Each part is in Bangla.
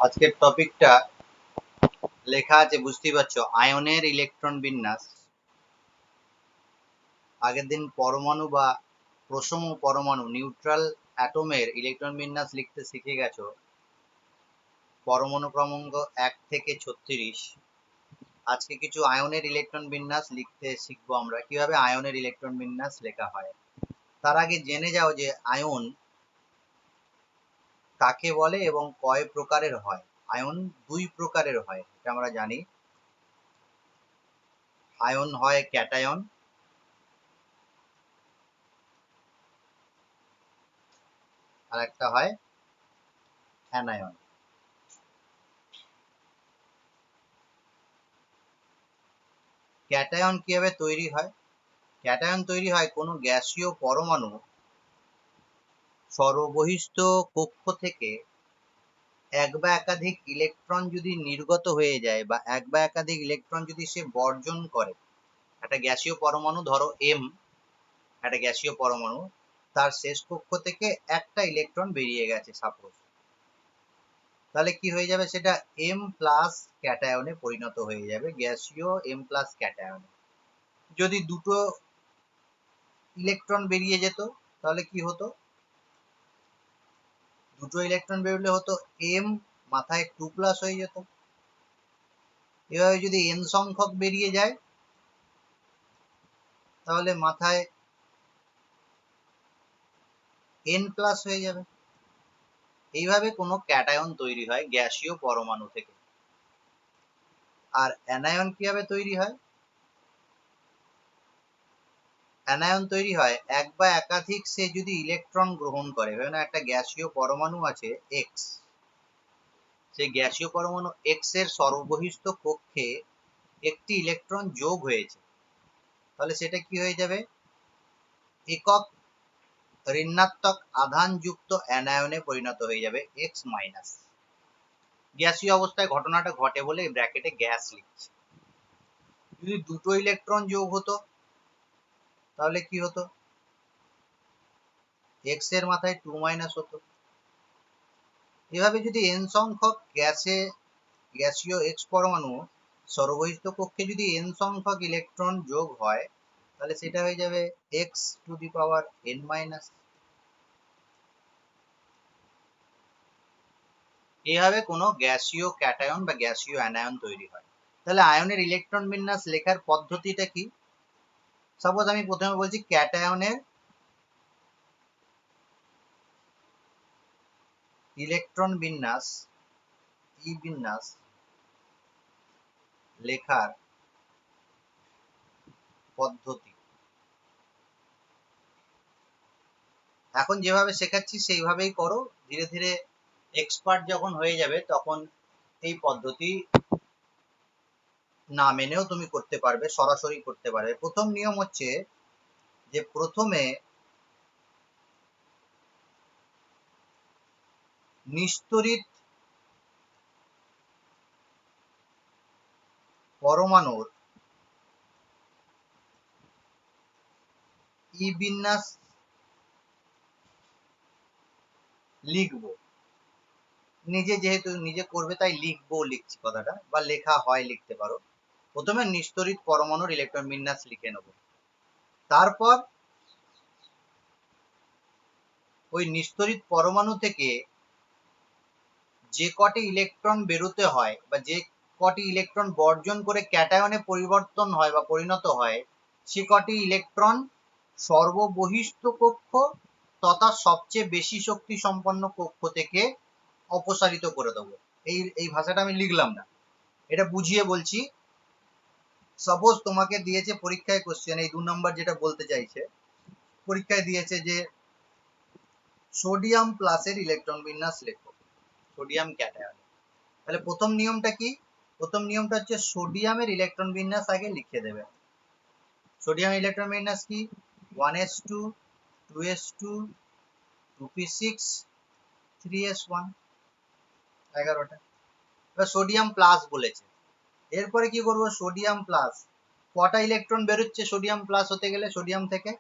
আজকের টপিকটা লেখা আছে, বুঝতেই পারছো, আয়নের ইলেকট্রন বিন্যাস। আগের দিন পরমাণু বা প্রসম পরমাণু নিউট্রাল অ্যাটমের ইলেকট্রন বিন্যাস লিখতে শিখে গেছো, পরমাণু ক্রমাঙ্ক 1 থেকে 36। আজকে কিছু আয়নের ইলেকট্রন বিন্যাস লিখতে শিখবো আমরা, কিভাবে আয়নের ইলেকট্রন বিন্যাস লেখা হয়। তার আগে জেনে যাও যে আয়ন কাকে বলে এবং কয় প্রকারের হয়। আয়ন দুই প্রকারের হয়, এটা আমরা জানি। আয়ন হয় ক্যাটায়ন, আর একটা হয় অ্যানায়ন। ক্যাটায়ন কিভাবে তৈরি হয়? ক্যাটায়ন তৈরি হয় কোনো গ্যাসীয় পরমাণু সর্ববহিঃস্থ কক্ষ থেকে এক বা একাধিক ইলেকট্রন যদি নির্গত হয়ে যায় বা এক বা একাধিক ইলেকট্রন যদি সে বর্জন করে। একটা গ্যাসীয় পরমাণু, ধরো এম, একটা গ্যাসীয় পরমাণু, তার শেষ কক্ষ থেকে একটা ইলেকট্রন বেরিয়ে গেছে সাপোজ, তাহলে কি হয়ে যাবে? সেটা এম প্লাস ক্যাটায়নে পরিণত হয়ে যাবে, গ্যাসীয় এম প্লাস ক্যাটায়নে। যদি দুটো ইলেকট্রন বেরিয়ে যেত তাহলে কি হতো? দুটো ইলেকট্রন বেরোলে হতো এম মাথায় 2+ হয়ে যেত। এভাবে যদি এন সংখ্যক বেরিয়ে যায় তাহলে মাথায় n+ হয়ে যাবে। এইভাবে কোনো ক্যাটায়ন তৈরি হয় গ্যাসীয় পরমাণু থেকে। আর অ্যানায়ন কিভাবে তৈরি হয়? অ্যানায়ন তৈরি হয় এক বা একাধিক সে যদি ইলেকট্রন গ্রহণ করে। না, একটা গ্যাসীয় পরমাণু আছে এক্স, সেই গ্যাসীয় পরমাণু এক্স এর সর্ববহিঃস্থ কক্ষে একটি ইলেকট্রন যোগ হয়েছে, তাহলে সেটা কি হয়ে যাবে? একক ঋণাত্মক আধান যুক্ত অ্যানায়নে পরিণত হয়ে যাবে এক্স মাইনাস। গ্যাসীয় অবস্থায় ঘটনাটা ঘটে বলে ব্র্যাকেটে গ্যাস লিখছে। যদি দুটো ইলেকট্রন যোগ হতো তাহলে কি হতো? এক্স এর মাথায় 2- হতো। এভাবে যদি এন সংখ্যক গ্যাসীয় এক্স পরমাণু সর্ববহিঃস্থ কক্ষে যদি এন সংখ্যক ইলেকট্রন যোগ হয় তাহলে সেটা হয়ে যাবে x⁻n-। এইভাবে কোনো গ্যাসীয় ক্যাটায়ন বা গ্যাসীয় অ্যানায়ন তৈরি হয়। তাহলে আয়নের ইলেকট্রন বিন্যাস লেখার পদ্ধতিটা কি? সাপোজ আমি প্রথমে বলছি ক্যাটায়নের ইলেকট্রন বিন্যাস, ই বিন্যাস লেখার পদ্ধতি। এখন যেভাবে শেখাচ্ছি সেইভাবেই করো, ধীরে ধীরে এক্সপার্ট যখন হয়ে যাবে তখন এই পদ্ধতি না মেনেও তুমি করতে পারবে, সরাসরি করতে পারবে। প্রথম নিয়ম হচ্ছে যে প্রথমে নিস্তড়িত পরমাণুর ই বিন্যাস লিখবো। নিজে যেহেতু নিজে করবে তাই লিখবো, লিখছি কথাটা, বা লেখা হয় লিখতে পারো। প্রথমে নিস্তড়িত পরমাণুর ইলেকট্রন বিন্যাস লিখে নেব, তারপর ওই নিস্তড়িত পরমাণু থেকে যে কটি ইলেকট্রন বেরোতে হয় বা যে কটি ইলেকট্রন বর্জন করে ক্যাটায়নে পরিবর্তন হয় বা পরিণত হয়, সে কটি ইলেকট্রন সর্ববহিঃস্থ কক্ষ তথা সবচেয়ে বেশি শক্তি সম্পন্ন কক্ষ থেকে অপসারিত করে দেবো। এই ভাষাটা আমি লিখলাম না, এটা বুঝিয়ে বলছি। সাপোজ তোমাকে দিয়েছে পরীক্ষায় কোশ্চেন, এই 2 নম্বর যেটা বলতে চাইছে, পরীক্ষায় দিয়েছে যে সোডিয়াম প্লাসের ইলেকট্রন বিন্যাস লেখো, সোডিয়াম ক্যাটায়ন। তাহলে প্রথম নিয়মটা কি? প্রথম নিয়মটা হচ্ছে সোডিয়ামের ইলেকট্রন বিন্যাস আগে লিখে দেবে। সোডিয়াম ইলেকট্রন বিন্যাস কি? 1s2 2s2 2p6 3s1, 11টা। এবার সোডিয়াম প্লাস বলেছে, এরপরে কি করব? সোডিয়াম প্লাস কটা ইলেকট্রন বেরোচ্ছে সোডিয়াম প্লাস হতে গেলে? সোডিয়াম থেকে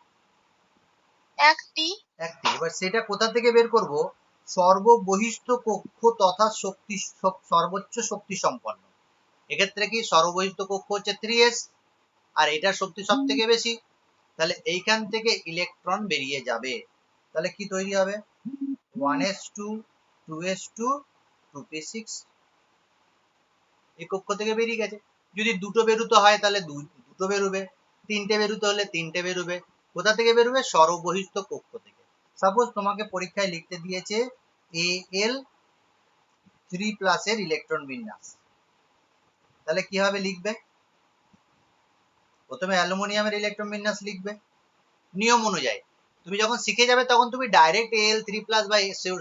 একটি। এবার সেটা কোথা থেকে বের করব? সর্ববহিস্থ কক্ষ তথা সর্বোচ্চ শক্তি সম্পন্ন। এক্ষেত্রে কি সর্ববহিস্থ কক্ষ হচ্ছে 3s, আর এটার শক্তি সব থেকে বেশি, তাহলে এইখান থেকে ইলেকট্রন বেরিয়ে যাবে। তাহলে কি তৈরি হবে? 1s2 2s2 2p6। এই কক্ষ থেকে বেরিয়ে গেছে। যদি দুটো বেরোতে হয় তাহলে দুটো বেরোবে, তিনটে বেরোতে হলে তিনটে বেরোবে। কোথা থেকে বেরোবে? সর্ববহিস্থ কক্ষ থেকে। সাপোজ তোমাকে পরীক্ষায় লিখতে দিয়েছে Al3+ এর ইলেকট্রন বিন্যাস, তাহলে কিভাবে লিখবে? প্রথমে অ্যালুমিনিয়ামের ইলেকট্রন বিন্যাস লিখবে নিয়ম অনুযায়ী। তুমি যখন শিখে যাবে তখন তুমি ডাইরেক্ট Al3+ বা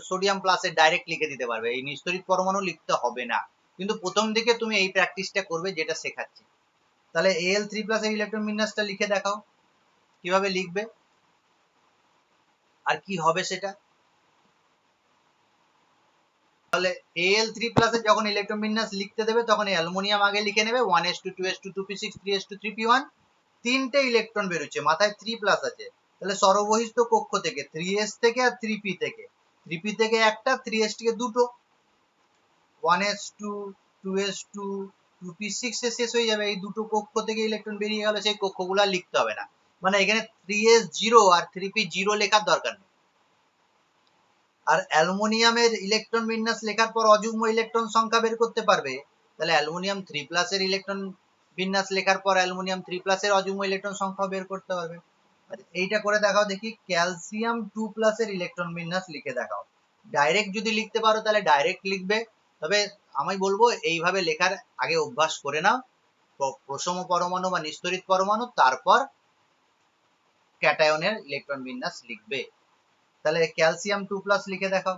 সোডিয়াম প্লাসের ডাইরেক্ট লিখে দিতে পারবে, এই নিস্তড়িত পরমাণু লিখতে হবে না। কিন্তু প্রথম দিকে তুমি এই প্র্যাকটিসটা করবে যেটা শেখাচ্ছি। তাহলে Al3+ এর ইলেকট্রন বিন্যাসটা লিখে দেখাও কিভাবে লিখবে আর কি হবে সেটা। তাহলে Al3+ এর যখন ইলেকট্রন বিন্যাস লিখতে দেবে তখন অ্যালুমিনিয়াম আগে লিখে নেবে 1s2 2s2 2p6 3s2 3p1। তিনটে ইলেকট্রন বেরোচ্ছে, মাথায় 3+ আছে, তাহলে সর্ববহিস্থ কক্ষ থেকে 3s থেকে আর 3p থেকে, 3p থেকে একটা, 3s থেকে দুটো, 1s2 2s2 2p6 এ শেষ হয়ে যাবে। এই দুটো কক্ষ থেকে ইলেকট্রন বেরিয়ে গেল, সেই কক্ষগুলো লিখতে হবে না। মানে এখানে 3s0 আর 3p0 লেখার দরকার নেই। আর অ্যালুমিনিয়ামের ইলেকট্রন বিন্যাস লেখার পর অযুগ্ম ইলেকট্রন সংখ্যা বের করতে পারবে, তাহলে অ্যালুমিনিয়াম 3+ এর ইলেকট্রন বিন্যাস লেখার পর অ্যালুমিনিয়াম 3+ এর অযুগ্ম ইলেকট্রন সংখ্যা বের করতে পারবে। এইটা করে দেখাও দেখি, ক্যালসিয়াম 2+ এর ইলেকট্রন বিন্যাস লিখে দেখাও। ডাইরেক্ট যদি লিখতে পারো তাহলে ডাইরেক্ট লিখবে, তবে আমি বলবো এইভাবে লেখার আগে অভ্যাস করে নাও, প্রসম পরমাণু বা নিস্তড়িত পরমাণু, তারপর ক্যাটায়নের ইলেকট্রন বিন্যাস লিখবে। তাহলে ক্যালসিয়াম 2+ লিখে দেখাও।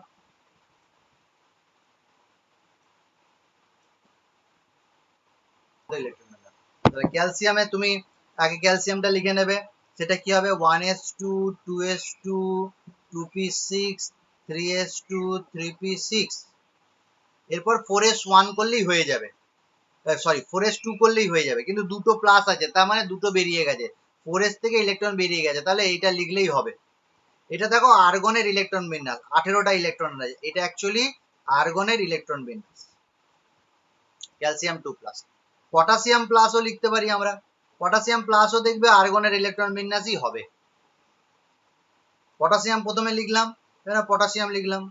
তাহলে ক্যালসিয়ামে তুমি আগে ক্যালসিয়ামটা লিখে নেবে, সেটা কি হবে? 1s2 2s2 2p6 3s2 3p6। এরপর 4s1 করলেই হয়ে যাবে, সরি 4s2 করলেই হয়ে যাবে, কিন্তু দুটো প্লাস আছে তার মানে দুটো বেরিয়ে গেছে, 4s থেকে ইলেকট্রন বেরিয়ে গেছে, তাহলে এইটা লিখলেই হবে। এটা দেখো আর্গনের ইলেকট্রন বিন্যাস, 18টা ইলেকট্রন আছে, এটা অ্যাকচুয়ালি আর্গনের ইলেকট্রন বিন্যাস ক্যালসিয়াম 2+। পটাশিয়াম প্লাসও লিখতে পারি আমরা, পটাশিয়াম প্লাসও দেখবে আর্গনের ইলেকট্রন বিন্যাসই হবে। পটাশিয়াম প্রথমে লিখলাম, পটাশিয়াম লিখলাম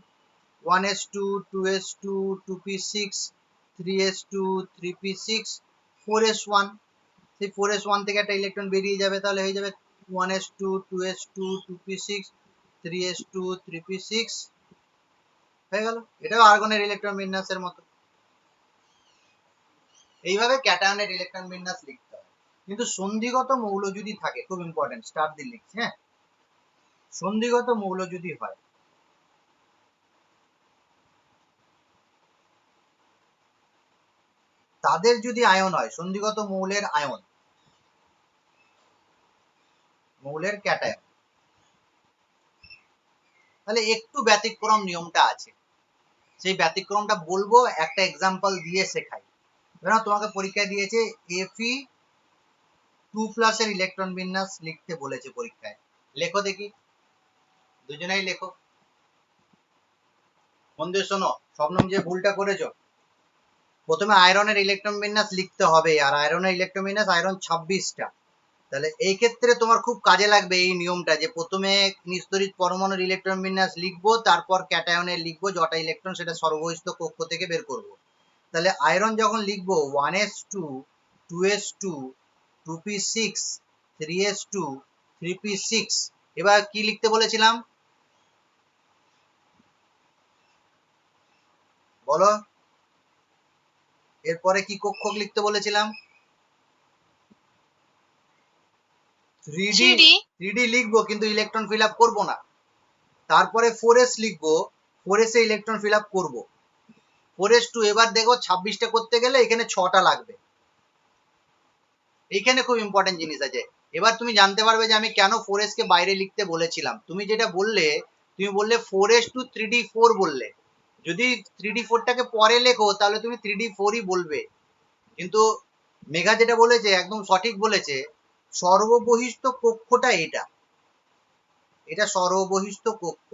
1s2 2s2 2p6 3s2 3p6 4s1। সেই 4s1 থেকে একটা ইলেকট্রন বেরিয়ে যাবে, তাহলে হয়ে যাবে 1s2 2s2 2p6 3s2 3p6 হয়ে গেল। এটাও আর্গনের ইলেকট্রন বিন্যাসের মতো। এইভাবে ক্যাটায়নের ইলেকট্রন বিন্যাস লিখতে হয়। কিন্তু সন্ধিগত মৌল যদি থাকে, খুব ইম্পর্টেন্ট, স্টার দিয়ে লিখছি, হ্যাঁ, সন্ধিগত মৌল যদি হয়, তাদের যদি আয়ন হয়, সন্ধিগত মৌলের আয়ন, মৌলের ক্যাটায়ন, তাহলে একটু ব্যতিক্রম নিয়মটা আছে। সেই ব্যতিক্রমটা বলবো, একটা এক্সাম্পল দিয়ে শেখাই। তোমাকে পরীক্ষায় দিয়েছে Fe2+ এর ইলেকট্রন বিন্যাস লিখতে বলেছে পরীক্ষায়, লেখো দেখি, দুজনেই লেখো, মন দিয়ে শোনো। শবনম যে ভুলটা করেছো, প্রথমে আয়রনের ইলেকট্রন বিন্যাস লিখতে হবে, আর আয়রনের ইলেকট্রন বিন্যাস আয়রন 26টা। তাহলে এই ক্ষেত্রে তোমার খুব কাজে লাগবে এই নিয়মটা, যে প্রথমে নিস্তড়িত পরমাণুর ইলেকট্রন বিন্যাস লিখবো, তারপর ক্যাটায়নের লিখবো, যটা ইলেকট্রন সেটা সর্ববহিস্থ কক্ষ থেকে বের করব। তাহলে আয়রন যখন লিখবো 1s2 2s2 2p6 3s2 3p6, এবার কি লিখতে বলেছিলাম বলো? এরপরে কি কক্ষ লিখতে বলেছিলাম? 3d লিখবো, কিন্তু ইলেকট্রন ফিল আপ করবো না। তারপরে 4s লিখবো, 4s এ ইলেকট্রন ফিল আপ করবো, 4s2। এবার দেখো 26টা করতে গেলে এখানে 6টা লাগবে। এইখানে খুব ইম্পর্টেন্ট জিনিস আছে। এবার তুমি জানতে পারবে যে আমি কেন 4s কে বাইরে লিখতে বলেছিলাম। তুমি যেটা বললে, তুমি বললে 4s2 3d4 বললে, যদি 3d4টাকে পরে লেখো তাহলে তুমি 3d4ই বলবে, কিন্তু মেঘা যেটা বলেছে একদম সঠিক বলেছে, সর্ববহিস্থ কক্ষটা এটা, এটা সর্ববহিস্থ কক্ষ।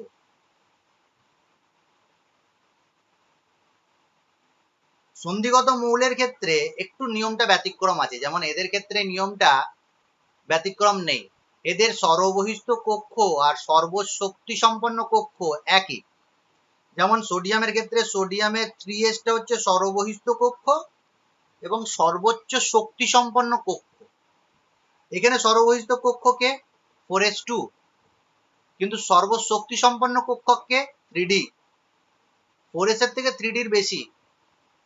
সন্ধিগত মৌলের ক্ষেত্রে একটু নিয়মটা ব্যতিক্রম আছে, যেমন এদের ক্ষেত্রে নিয়মটা ব্যতিক্রম নেই, এদের সর্ববহিস্থ কক্ষ আর সর্বশক্তি সম্পন্ন কক্ষ একই। যেমন সোডিয়ামের ক্ষেত্রে সোডিয়ামের 3s হচ্ছে সর্ববহিস্থ কক্ষ এবং সর্বোচ্চ শক্তি সম্পন্ন কক্ষ। এখানে সর্ববহিস্থ কক্ষকে 4s2, কিন্তু সর্বশক্তি সম্পন্ন কক্ষকে 3d। 4s এর থেকে 3d বেশি,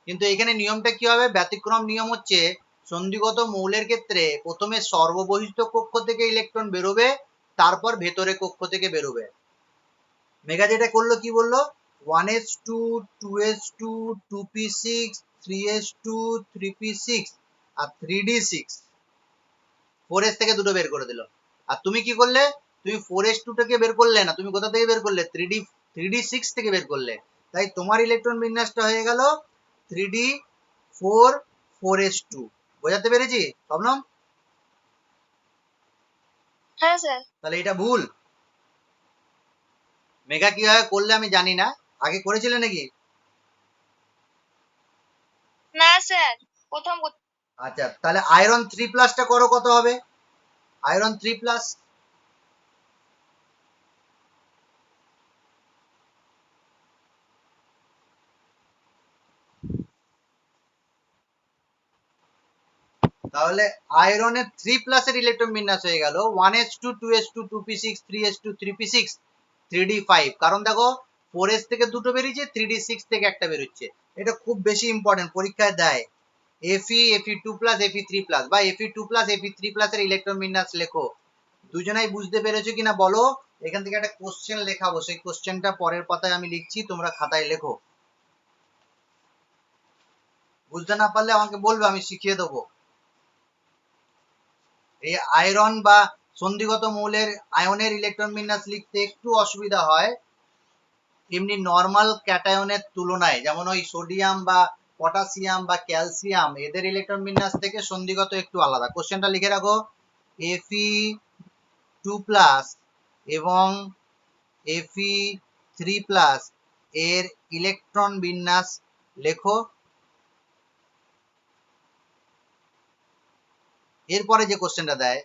কিন্তু এখানে নিয়মটা কি হবে, ব্যতিক্রম নিয়ম হচ্ছে সন্ধিগত মৌলের ক্ষেত্রে প্রথমে সর্ববহিস্থ কক্ষ থেকে ইলেকট্রন বেরোবে, তারপর ভেতরে কক্ষ থেকে বেরোবে। মেগা যেটা করলো কি বললো, 1s2 2s2 2p6 3s2 3p6 আর 3d6, 4s থেকে দুটো বের করে দিল। আর তুমি কি করলে, তুমি 4s2 থেকে বের করলে না, তুমি কোথা থেকে বের করলে, 3d6 থেকে বের করলে। তাই তোমার ইলেকট্রন বিন্যাসটা হয়ে গেল 3d4 4s2। বোঝাতে পেরেছি শবনম? হ্যাঁ স্যার। তাহলে এটা ভুল। মেগা কিভাবে করলে আমি জানি না, আগে করেছিলে নাকি? না স্যার, প্রথম আচ্ছা, তাহলে আয়রন 3+টা করো, কত হবে আয়রন 3+? তাহলে আয়রনের 3+ এর ইলেকট্রন বিন্যাস হয়ে গেল 1s2 2s2 2p6 3s2 3p6 3d5। কারণ দেখো 4s থেকে দুটো বেরিয়েছে, 3d6 থেকে একটা বেরোচ্ছে। এটা খুব বেশি ইম্পর্টেন্ট, পরীক্ষায় দেয়। Fe Fe2+ Fe3+ বা Fe2+ Fe3+ এর ইলেকট্রন বিন্যাস লেখো। দুজনাই বুঝতে পেরেছো কিনা বলো। এখান থেকে একটা কোশ্চেন লেখাবো, সেই কোশ্চেনটা পরের পাতায় আমি লিখছি, তোমরা খাতায় লেখো। বুঝতে না পারলে আমাকে বলবে, আমি শিখিয়ে দেবো। এই আয়রন বা সন্ধিগত মৌলের আয়নের ইলেকট্রন বিন্যাস লিখতে একটু অসুবিধা হয় এমনি নর্মাল ক্যাটায়নের তুলনায়, যেমন ওই সোডিয়াম বা পটাশিয়াম বা ক্যালসিয়াম, এদের ইলেকট্রন বিন্যাস থেকে সন্ধিগত একটু আলাদা। কোশ্চেনটা লিখে রাখো, Fe2+ এবং Fe3+ এর ইলেকট্রন বিন্যাস লেখো। এরপরে যে কোশ্চেনটা দেয়,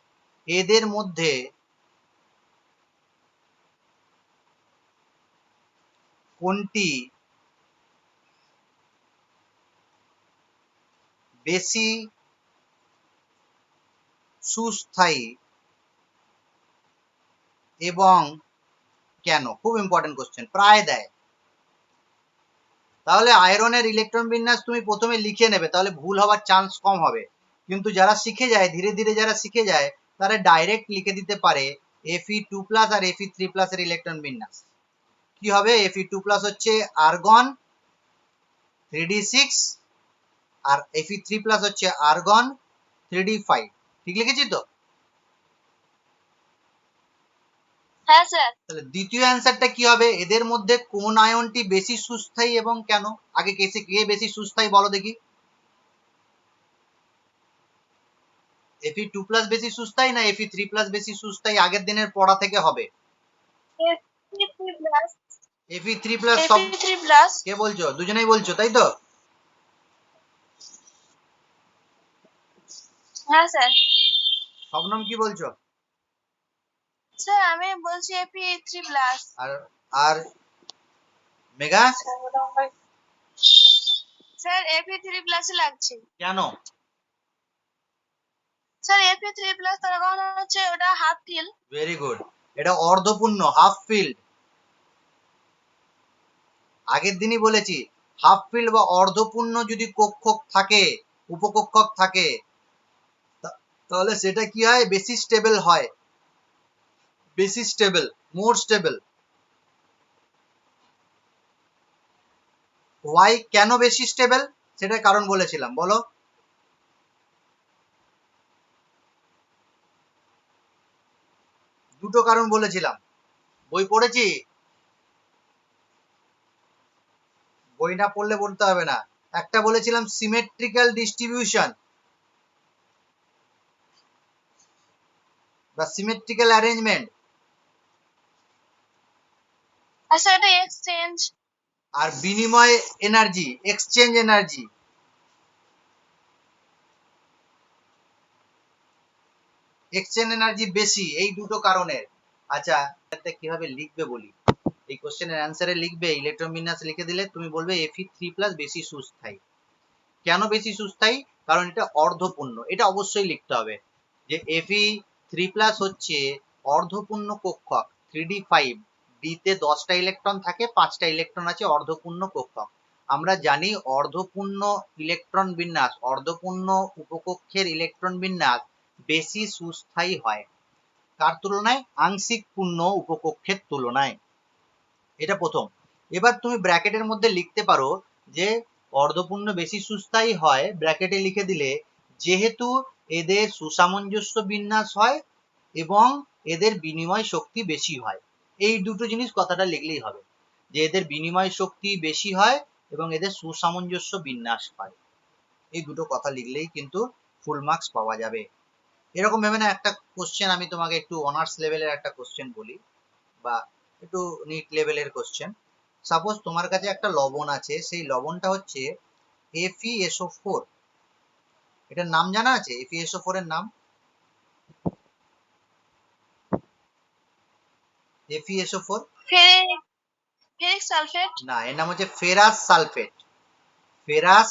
এদের মধ্যে কোনটি বেশি সুস্থায়ী এবং কেন? খুব ইম্পর্টেন্ট কোশ্চেন, প্রায় দেয়। তাহলে আয়রনের ইলেকট্রন বিন্যাস তুমি প্রথমে লিখে নেবে, তাহলে ভুল হওয়ার চান্স কম হবে। কিন্তু যারা শিখে যায়, ধীরে ধীরে যারা শিখে যায়, তারা ডাইরেক্ট লিখে দিতে পারে Fe2+ আর Fe3+ এর ইলেকট্রন বিন্যাস কি হবে। Fe2+ হচ্ছে আর্গন 3d6 আর Fe3+ হচ্ছে আর্গন 3d5। ঠিক লিখেছি তো? হ্যাঁ স্যার। তাহলে দ্বিতীয় অ্যান্সারটা কি হবে, এদের মধ্যে কোন আয়নটি বেশি সুস্থায়ী এবং কেন? আগে কে বেশি সুস্থায়ী বলো দেখি। Fe2+ বেশি সুস্থায়ী না Fe3+ বেশি সুস্থায়ী? আগের দিনের পড়া থেকে হবে। Fe3+ সব Fe3+। কে বলছো? দুজনেই বলছো তাই তো? হ্যাঁ স্যার। শবনম কি বলছো? স্যার আমি বলছি Fe3+। আর আর মেগা? স্যার Fe3+ লাগছে। কেন? স্যার Fe3+ তার কারণ হচ্ছে ওটা হাফ ফিল। ভেরি গুড, এটা অর্ধপূর্ণ, হাফ ফিল্ড। আগের দিনই বলেছি, হাফ ফিল্ড বা অর্ধপূর্ণ যদি কক্ষক থাকে, উপকক্ষক থাকে, তাহলে সেটা কি হয়, বেশি স্টেবল হয়, বেশি স্টেবল, মোর স্টেবল। ওয়াই, কেন বেশি স্টেবল, সেটার কারণ বলেছিলাম, বলো। দুটো কারণ বলেছিলাম, বই পড়েছি, বই না পড়লে বলতে হবে না। একটা বলেছিলাম সিমেট্রিক্যাল ডিস্ট্রিবিউশন বা সিমেট্রিক্যাল অ্যারেঞ্জমেন্ট, আচ্ছা এটা এক্সচেঞ্জ। আর বিনিময় energy, exchange energy. Exchange energy বেশি, এই দুটো কারণের। আচ্ছা এটা কিভাবে লিখবে বলি, এই কোশ্চেনের অ্যান্সারে লিখবে ইলেকট্রন বিন্যাস লিখে দিলে তুমি বলবে Fe3+ বেশি সুস্থায়ী। কেন বেশি সুস্থায়ী? কারণ এটা অর্ধপূর্ণ, এটা অবশ্যই লিখতে হবে যে Fe3+ হচ্ছে অর্ধপূর্ণ কক্ষক 3d5, ডিতে 10টা ইলেকট্রন থাকে, 5টা ইলেকট্রন আছে অর্ধপূর্ণ কক্ষক। আমরা জানি অর্ধপূর্ণ ইলেকট্রন বিন্যাস, অর্ধপূর্ণ উপকক্ষের ইলেকট্রন বিন্যাস বেশি সুস্থায়ী হয় কার তুলনায়? আংশিক পূর্ণ উপকক্ষের তুলনায়। এটা প্রথম। এবার তুমি ব্র্যাকেটের মধ্যে লিখতে পারো যে অর্ধপূর্ণ বেশি সুস্থায়ী হয়, ব্র্যাকেটে লিখে দিলে যেহেতু এদের সুসামঞ্জস্য বিন্যাস হয় এবং এদের বিনিময় শক্তি বেশি হয়। এই দুটো জিনিস কথাটা লিখলেই হবে যে এদের বিনিময় শক্তি বেশি হয় এবং এদের সুসামঞ্জস্য বিন্যাস হয়। এই দুটো কথা লিখলেই কিন্তু ফুল মার্কস পাওয়া যাবে। এরকম ভেবে না, একটা কোশ্চেন আমি তোমাকে একটু অনার্স লেভেলের একটা কোশ্চেন বলি বা একটু নিট লেভেলের কোশ্চেন। সাপোজ তোমার কাছে একটা লবণ আছে, সেই লবণটা হচ্ছে FeSO4। এটার নাম জানা আছে? FeSO4 এর নাম FeSO4 ফেরিক ফেরিক সালফেট। না, এর নাম হচ্ছে ferrous sulphate. Ferrous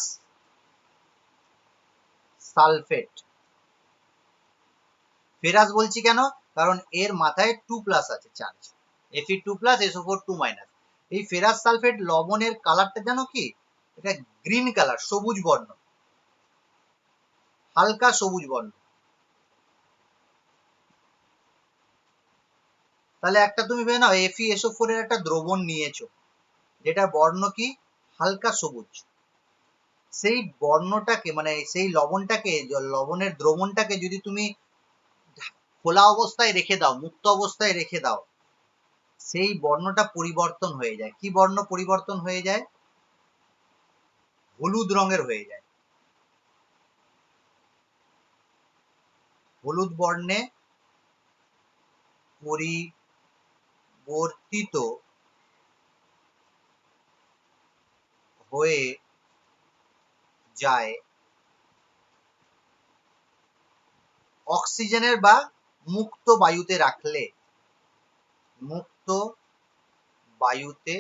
sulphate. Ferrous বলছি কেন? কারণ এর মাথায় 2+ আছে চার্জ, Fe2+, SO4 2-। এই ফেরাস সালফেট লবণের কালারটা জানো কি? এটা গ্রিন কালার, সবুজ বর্ণ, হালকা সবুজ বর্ণ। তাহলে একটা তুমি ভেবে নাও FeSO4 এর একটা দ্রবণ নিয়েছো যেটা বর্ণ কি? হালকা সবুজ। সেই বর্ণটাকে মানে সেই লবণটাকে, লবণের দ্রবণটাকে যদি তুমি খোলা অবস্থায় রেখে দাও, মুক্ত অবস্থায় রেখে দাও, সেই বর্ণটা পরিবর্তন হয়ে যায়। কি বর্ণ পরিবর্তন হয়ে যায়? হলুদ রঙের হয়ে যায়। হলুদ বর্ণে পরিবর্তিত হয়ে যায় অক্সিজেনের বা মুক্ত বায়ুতে রাখলে। মুক্ত বায়ুতে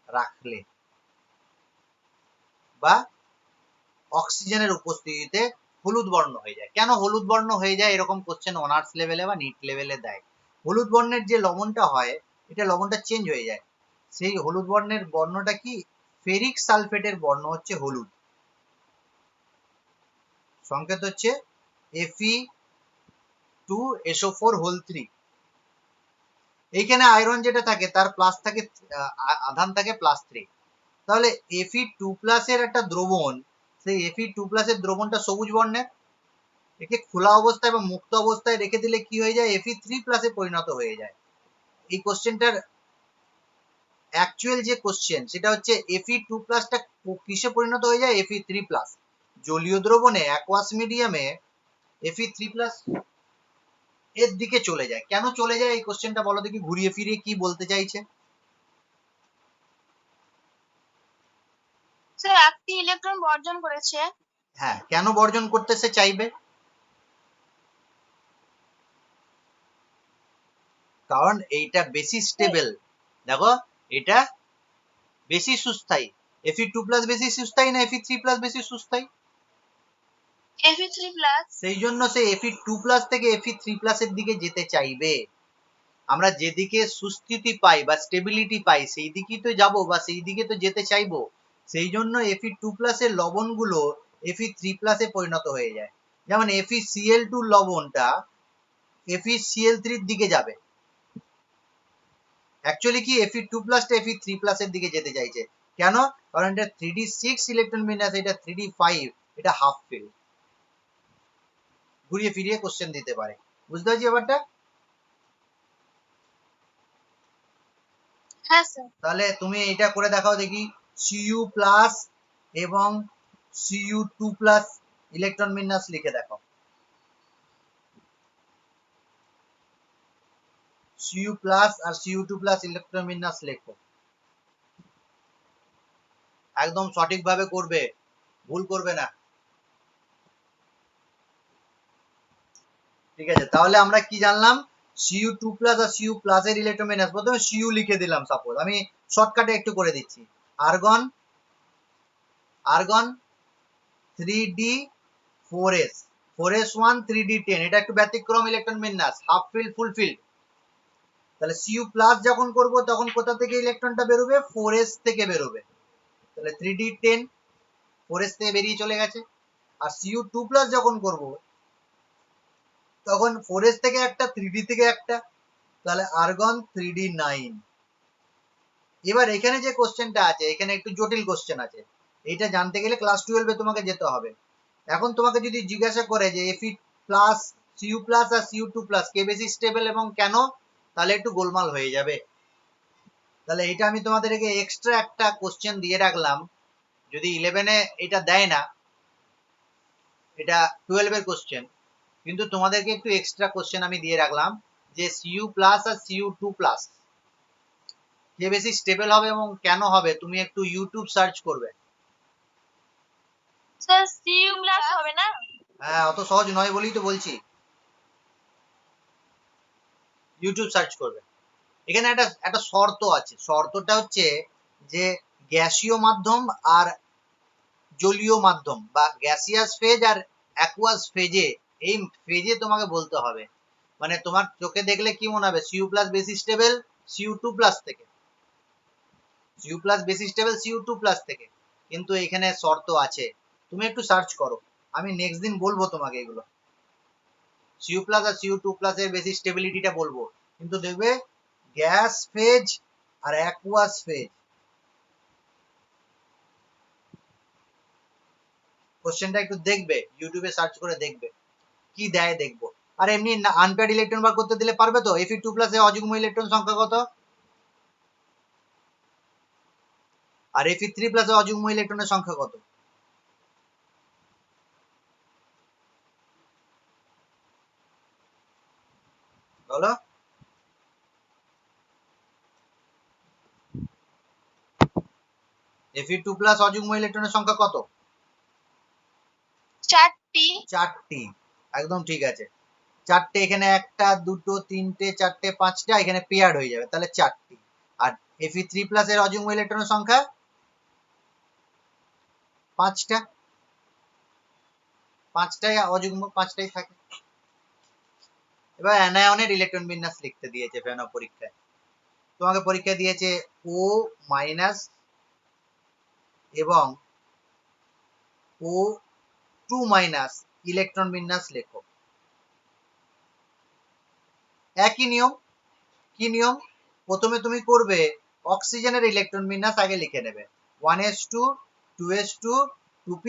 রাখলে বা অক্সিজেনের উপস্থিতিতে হলুদ বর্ণ হয়ে যায়। কেন হলুদ বর্ণ হয়ে যায়? এরকম কোশ্চেন অনার্স লেভেলে বা নিট লেভেলে দেয়। হলুদ বর্ণের যে লবণটা হয়, এটা লবণটা চেঞ্জ হয়ে যায়। সেই হলুদ বর্ণের বর্ণটা কি? ফেরিক সালফেটের বর্ণ হচ্ছে হলুদ, সংকেত হচ্ছে Fe2SO4 এইখানে আয়রন যেটা থাকে তার প্লাস থাকে, আধান থাকে +3। তাহলে Fe2+ এর একটা দ্রবণ, সেই Fe2+ এর দ্রবণটা সবুজ বর্ণের, একে খোলা অবস্থায় বা মুক্ত অবস্থায় রেখে দিলে কি হয়ে যায়? Fe3+ এ পরিণত হয়ে যায়। এই কোশ্চেনটার অ্যাকচুয়াল যে কোশ্চেন সেটা হচ্ছে Fe2+ টা কিসে পরিণত হয়ে যায়? Fe3+। জলীয় দ্রবণে অ্যাকোয়াস মিডিয়ামে Fe3+ এর দিকে চলে যায়। কেন চলে যায় এই কোশ্চেনটা বলো দেখি, ঘুরিয়ে ফিরিয়ে কি বলতে চাইছে? স্যার একটি ইলেকট্রন বর্জন করেছে। হ্যাঁ, কেন বর্জন করতে সে চাইবে? কারণ এইটা বেশি স্টেবল। দেখো এটা বেশি সুস্থায়ী। Fe2+ বেশি সুস্থায়ী না Fe3+ বেশি সুস্থায়ী? Fe3+। সেই জন্য সে Fe2+ থেকে Fe3+ এর দিকে যেতে চাইবে। আমরা যেদিকে সুস্থিতি পাই বা স্টেবিলিটি পাই সেই দিকেই তো যাব বা সেই দিকে তো যেতে চাইবো। সেই জন্য Fe2+ এর লবণগুলো Fe3+ এ পরিণত হয়ে যায়। যেমন FeCl2 লবণটা FeCl3 এর দিকে যাবে। অ্যাকচুয়ালি কি Fe2+ টা Fe3+ এর দিকে যেতে চাইছে। কেন? কারণ এটা 3d6 ইলেকট্রন বিন্যাস, এটা 3d5, এটা হাফ ফিল। ঘুরিয়ে ফিরিয়ে কোশ্চেন দিতে পারে। বুঝতে পারছি ব্যাপারটা? হ্যাঁ স্যার। তাহলে তুমি এটা করে দেখাও দেখি, Cu+ এবং Cu2+ ইলেকট্রন বিন্যাস লিখে দেখাও। Cu+ আর Cu2+ ইলেকট্রন বিন্যাস লেখো। একদম সঠিকভাবে করবে, ভুল করবে না। ঠিক আছে, তাহলে আমরা কি জানলাম? Cu2 প্লাস আর Cu প্লাস এর ইলেকট্রন বিন্যাস, প্রথমে Cu লিখে দিলাম, সাপোজ আমি শর্টকাটে একটু করে দিচ্ছি। Argon argon 3d4s 4s1 3d10, এটা একটু ব্যতিক্রম ইলেকট্রন বিন্যাস, হাফ ফিল্ড ফুল ফিল্ড। তাহলে Cu প্লাস যখন করব তখন কোথা থেকে ইলেকট্রনটা বেরোবে? 4s থেকে বেরোবে। তাহলে 3d10 4s থেকে বেরিয়ে চলে গেছে। আর Cu2 প্লাস যখন করব তখন 4s থেকে একটা 3d থেকে একটা, তাহলে আর্গন 3d9। এবার এখানে যে কোশ্চেনটা আছে, এখানে একটু জটিল কোশ্চেন আছে, এটা জানতে গেলে ক্লাস 12-এ তোমাকে যেতে হবে। এখন তোমাকে যদি জিজ্ঞাসা করে যে Fe প্লাস Cu প্লাস আর Cu2 প্লাস কে বেশি স্টেবল এবং কেন, তাহলে একটু গোলমাল হয়ে যাবে। তাহলে এটা আমি তোমাদেরকে এক্সট্রা একটা কোশ্চেন দিয়ে রাখলাম, যদি 11-এ এটা দেয় না, এটা 12-এর কোশ্চেন, কিন্তু তোমাদেরকে একটু এক্সট্রা কোশ্চেন আমি দিয়ে রাখলাম যে Cu প্লাস আর Cu2 প্লাস যে বেশি স্টেবল হবে এবং কেন হবে, তুমি একটু ইউটিউব সার্চ করবে। স্যার Cu প্লাস হবে না? হ্যাঁ, অত সহজ নয় বলেই তো বলছি, ইউটিউব সার্চ করবে। এখানে একটা শর্ত আছে, শর্তটা হচ্ছে যে গ্যাসীয় মাধ্যম আর জলীয় মাধ্যম বা গ্যাসিয়াস ফেজ আর অ্যাকুয়াস ফেজে, এই ফেজে তোমাকে বলতে হবে। মানে তোমার চোখে দেখলে কি মনে হবে? Cu প্লাস বেশি স্টেবল Cu2 প্লাস থেকে, Cu প্লাস বেশি স্টেবল Cu2 প্লাস থেকে, কিন্তু এখানে শর্ত আছে, তুমি একটু সার্চ করো, আমি নেক্সট দিন বলবো তোমাকে এগুলো। Cu প্লাস আর Cu2 প্লাস এর বেশি স্টেবিলিটিটা বলবো, কিন্তু দেখবে গ্যাস ফেজ আর অ্যাকুয়াস ফেজ, কোশ্চেনটা একটু দেখবে, ইউটিউবে সার্চ করে দেখবে কি দেয়, দেখবো। আর এমনি আনপেয়ার্ড ইলেকট্রন বার করতে দিলে পারবে তো? Fe2 প্লাস এ অযুগ্ম ইলেকট্রন সংখ্যা কত? আর Fe3 প্লাস এ অযুগ্ম ইলেকট্রনের সংখ্যা কত? বলো। Fe2 প্লাস অযুগ্ম ইলেকট্রনের সংখ্যা কত? 4টি। 4টি, একদম ঠিক আছে। 4টে, এখানে একটা দুটো তিনটে চারটে পাঁচটা, এখানে পেয়ার্ড হয়ে যাবে, তাহলে 4টি। আর Fe3 প্লাস এর অযুগ্ম ইলেকট্রনের সংখ্যা 5টা, 5টাই অযুগ্ম, 5টাই থাকে। এবার অ্যানায়নের ইলেকট্রন বিন্যাস লিখতে দিয়েছে ফেনো পরীক্ষায়, তোমাকে পরীক্ষা দিয়েছে O মাইনাস এবং O2 মাইনাস ইলেকট্রন বিন্যাস লেখো। একই নিয়ম, কি নিয়ম? প্রথমে তুমি করবে অক্সিজেনের ইলেকট্রন বিন্যাস আগে লিখে নেবে, 1s2 2s2 2p,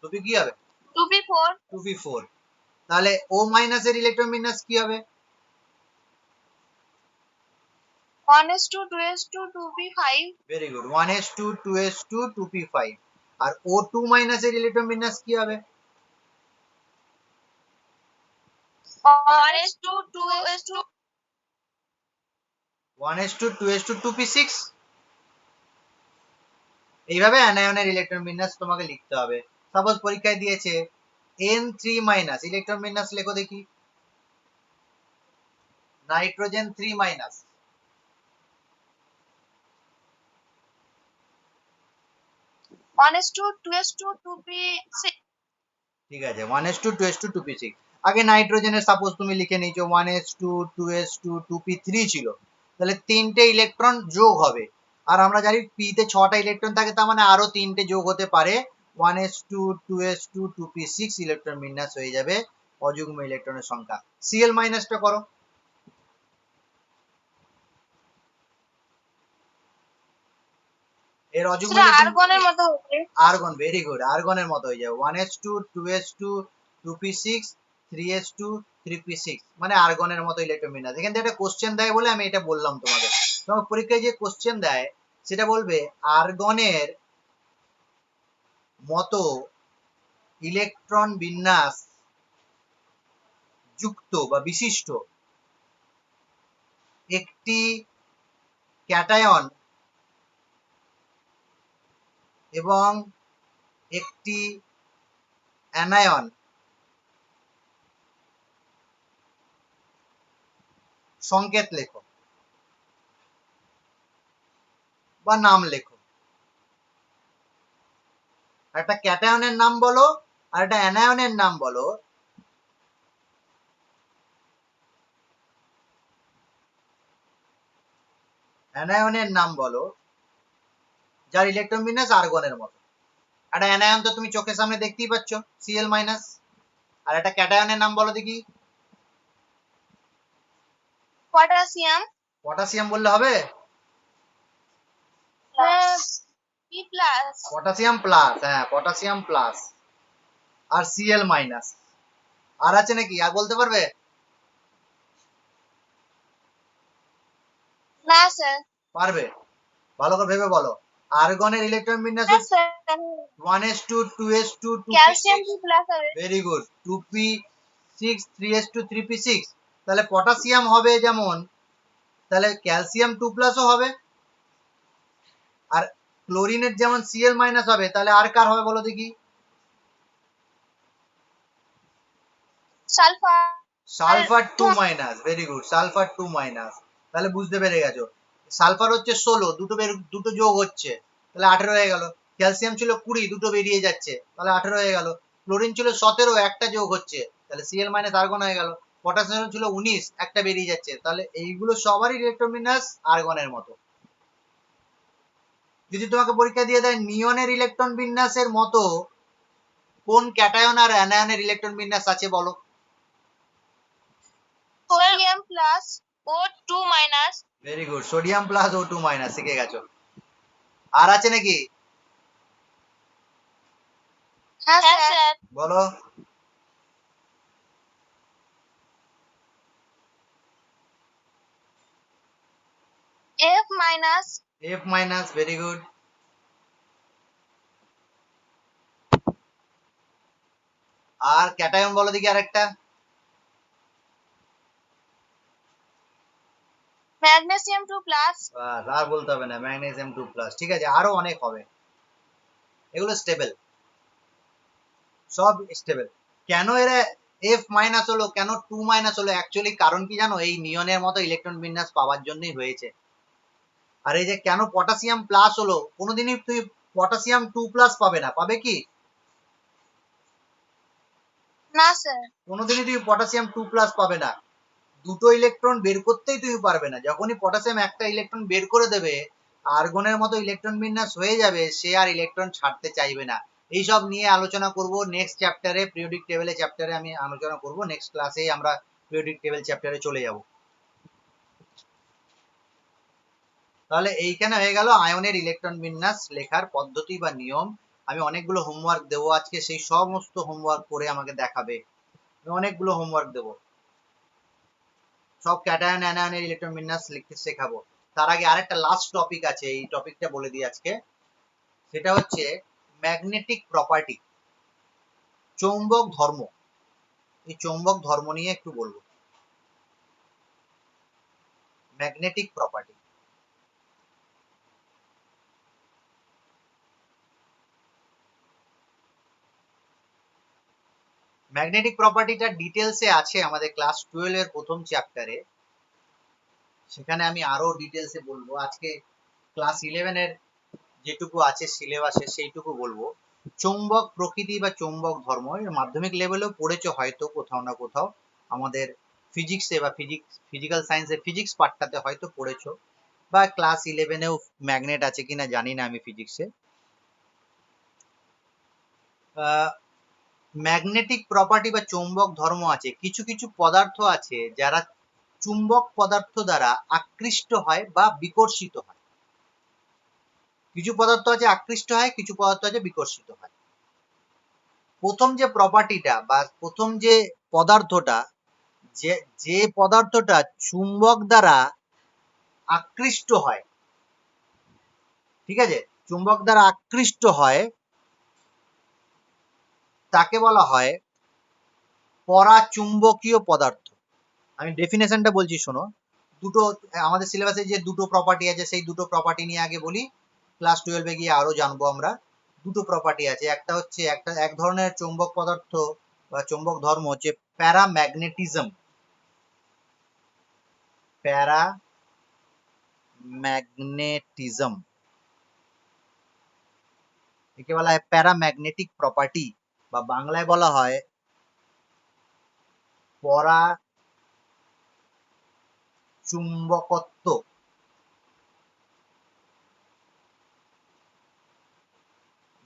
2p কি হবে? 2p4। 2p4। তাহলে O মাইনাস এর ইলেকট্রন বিন্যাস কি হবে? 1s2 2s2 2p5। Very good, 1s2 2s2 2p5। আর O2 মাইনাস এর ইলেকট্রন বিন্যাস কি হবে? 1s2 2s2 1s2 2s2 2p6। এইভাবে অ্যানায়নের ইলেকট্রন বিন্যাস তোমাকে লিখতে হবে। সাপোজ পরীক্ষায় দিয়েছে N3 মাইনাস ইলেকট্রন বিন্যাস লেখো দেখি। Nitrogen 3 minus, 1s2 2s2 2p6। ঠিক আছে, 1s2 2s2 2p6। আগে নাইট্রোজেনের সাপোজ তুমি লিখে নিয়েছো 1s2 2s2 2p3 ছিল, তাহলে 3টে ইলেকট্রন যোগ হবে। আর আমরা জানি p তে 6টা ইলেকট্রন থাকে, তার মানে আরো 3টে যোগ হতে পারে, 1s2 2s2 2p6 ইলেকট্রন বিন্যাস হয়ে যাবে অযুগ্ম ইলেকট্রনের সংখ্যা। Cl মাইনাসটা করো। এর অযুগ্ম সেটা ইলেকট্রন আর্গনের মতো হবে। আর্গন, ভেরি গুড, আর্গনের মতো হয়ে যাবে, 1s2 2s2 2p6 3s2 3p6, মানে আর্গনের মতো ইলেকট্রন বিন্যাস। এখান থেকে একটা কোশ্চেন দেয় বলে আমি এটা বললাম তোমাদের। তোমার পরীক্ষায় যে কোশ্চেন দেয় সেটা বলবে আর্গনের মতো ইলেকট্রন বিন্যাস যুক্ত বা বিশিষ্ট একটি ক্যাটায়ন এবং একটি অ্যানায়ন সংকেত লেখো বা নাম লেখো। একটা ক্যাটায়নের নাম বলো আর একটা অ্যানায়নের নাম বলো। অ্যানায়নের নাম বলো যার ইলেকট্রন বিন্যাস আর্গনের মতো। একটা অ্যানায়ন তো তুমি চোখের সামনে দেখতেই পাচ্ছ, Cl মাইনাস। আর একটা ক্যাটায়নের নাম বলো দেখি। পটাশিয়াম। পটাশিয়াম বললে হবে? P plus. পটাশিয়াম প্লাস, হ্যাঁ পটাশিয়াম প্লাস আর Cl মাইনাস। আর আছে নাকি? আর বলতে পারবে? না স্যার। পারবে? ভালো করে ভেবে বলো। আর্গনের ইলেকট্রন বিন্যাস হ্যাঁ হচ্ছে sir. 1s2 2s2 calcium 2p6। P plus হবে। Very good. 2p6 3s2 3p6। তাহলে পটাশিয়াম হবে যেমন, তাহলে ক্যালসিয়াম 2 প্লাসও হবে। আর ক্লোরিনের যেমন Cl মাইনাস হবে, তাহলে আর কার হবে বলো দেখি? Sulphur. Sulphur 2 minus. Very good, sulphur 2 minus. তাহলে বুঝতে পেরে গেছো। সালফার হচ্ছে 16, দুটো যোগ হচ্ছে, তাহলে 18 হয়ে গেল। ক্যালসিয়াম ছিল 20, দুটো বেরিয়ে যাচ্ছে, তাহলে 18 হয়ে গেল। ক্লোরিন ছিল 17, একটা যোগ হচ্ছে, তাহলে Cl মাইনাস আর্গন হয়ে গেল। পটাশিয়াম ছিল 19, একটা বেরিয়ে যাচ্ছে, তাহলে এইগুলো সবারই ইলেকট্রন বিন্যাস আর্গনের মতো। যদি তোমাকে পরীক্ষা দিয়ে দেয় নিয়নের ইলেকট্রন বিন্যাসের মতো কোন ক্যাটায়ন আর অ্যানায়নের ইলেকট্রন বিন্যাস আছে বলো? Sodium plus O 2 minus. Very good, sodium plus O2 minus, শিখে গেছো। আর আছে নাকি? হ্যাঁ স্যার। বলো। F minus. F minus, very good. আর ক্যাটায়ন বলো দেখি আরেকটা। Magnesium 2 plus. বাস, আর বলতে হবে না, ম্যাগনেসিয়াম 2 প্লাস। ঠিক আছে, আরো অনেক হবে, এগুলো স্টেবল, সব স্টেবল। কেন এরা F মাইনাস হলো, কেন 2 মাইনাস হলো, অ্যাকচুয়ালি কারণ কি জানো? এই নিয়নের মতো ইলেকট্রন বিন্যাস পাওয়ার জন্যই হয়েছে। আর এই যে কেন পটাশিয়াম প্লাস হলো, কোনোদিনই তুমি পটাশিয়াম 2 প্লাস পাবে না, পাবে কি? না স্যার। কোনোদিনই তুমি পটাশিয়াম 2 প্লাস পাবে না। দুটো ইলেকট্রন বের করতেই তুমি পারবে না। যখনই পটাশিয়াম একটা ইলেকট্রন বের করে দেবে, আর্গনের মতো ইলেকট্রন বিন্যাস হয়ে যাবে, সে আর ইলেকট্রন ছাড়তে চাইবে না। এইসব নিয়ে আলোচনা করব নেক্সট চ্যাপ্টারে, পিরিয়ডিক টেবিলে চ্যাপ্টারে আমি আলোচনা করব। নেক্সট ক্লাসে আমরা পিরিয়ডিক টেবিল চ্যাপ্টারে চলে যাব। তাহলে এইখানে হয়ে গেল আয়নের ইলেকট্রন বিন্যাস লেখার পদ্ধতি বা নিয়ম। আমি অনেকগুলো হোমওয়ার্ক দেবো আজকে, সেই সমস্ত হোমওয়ার্ক করে আমাকে দেখাবে। আমি অনেকগুলো হোমওয়ার্ক দেবো, সব ক্যাটায়ন অ্যানায়নের ইলেকট্রন বিন্যাস লিখতে শেখাবো। তার আগে আরেকটা লাস্ট টপিক আছে, এই টপিকটা বলে দিই আজকে। সেটা হচ্ছে ম্যাগনেটিক প্রপার্টি, চৌম্বক ধর্ম। এই চৌম্বক ধর্ম নিয়ে একটু বলবো। ম্যাগনেটিক প্রপার্টি, ম্যাগনেটিক প্রপার্টিটা ডিটেলসে আছে আমাদের ক্লাস 12 এর প্রথম চ্যাপ্টারে। সেখানে আমি আরো ডিটেলসে বলবো। আজকে ক্লাস 11 এর যেটুকু আছে সিলেবাসে সেইটুকু বলবো। চৌম্বক প্রকৃতি বা চৌম্বক ধর্ম এর মাধ্যমিক লেভেলেও পড়েছো হয়তো কোথাও না কোথাও, আমাদের ফিজিক্সে বা ফিজিক্যাল সায়েন্সে ফিজিক্স পার্টটাতে হয়তো পড়েছো, বা ক্লাস 11এও ম্যাগনেট আছে কিনা জানি না আমি ফিজিক্সে। ম্যাগনেটিক প্রপার্টি বা চৌম্বক ধর্ম আছে। কিছু কিছু পদার্থ আছে যারা চুম্বক পদার্থ দ্বারা আকৃষ্ট হয় বা বিকর্ষিত হয়। কিছু পদার্থ আছে আকৃষ্ট হয়, কিছু পদার্থ আছে বিকর্ষিত হয়। প্রথম যে প্রপার্টিটা বা প্রথম যে পদার্থটা, যে পদার্থটা চুম্বক দ্বারা আকৃষ্ট হয়, ঠিক আছে, চুম্বক দ্বারা আকৃষ্ট হয়, তাকে বলা হয় পরাচুম্বকীয় পদার্থ। আমি ডেফিনেশনটা বলছি শোনো। দুটো আমাদের সিলেবাসে যে দুটো প্রপার্টি আছে, সেই দুটো প্রপার্টি নিয়ে আগে বলি, ক্লাস 12 গিয়ে আরো জানবো আমরা। দুটো প্রপার্টি আছে, একটা হচ্ছে এক ধরনের চৌম্বক পদার্থ বা চৌম্বক ধর্ম হচ্ছে প্যারাম্যাগনেটিজম। প্যারাম্যাগনেটিজম একে বলা হয় প্যারাম্যাগনেটিক প্রপার্টি, বা বাংলায় বলা হয় পরাচুম্বকত্ব,